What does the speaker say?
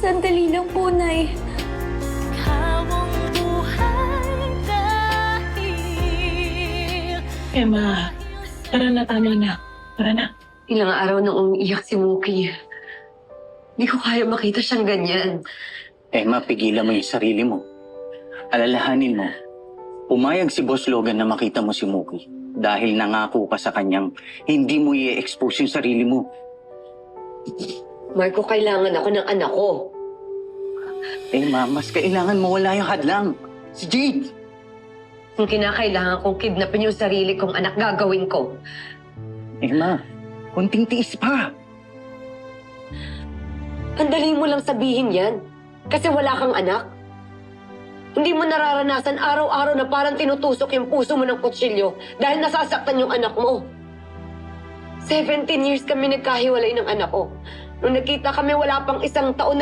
Sandali lang po, Nay. Emma, tara na, tama na. Tara na. Ilang araw nang umiiyak si Mookie. Hindi ko kaya makita siyang ganyan. Emma, pigilan mo yung sarili mo. Alalahanin mo, pumayag si Boss Logan na makita mo si Mookie dahil nangako ka sa kanyang hindi mo i-expose yung sarili mo. Marco, kailangan ako ng anak ko. Emma, mas kailangan mo wala yung hadlang. Si Jade! Kung kinakailangan kong kidnapin yung sarili kong anak, gagawin ko. Emma, kunting tiis pa. Ang dali mo lang sabihin yan. Kasi wala kang anak. Hindi mo nararanasan araw-araw na parang tinutusok yung puso mo ng kutsilyo dahil nasasaktan yung anak mo. 17 years kami nagkahiwalay ng anak ko. Nung nagkita kami, wala pang isang taon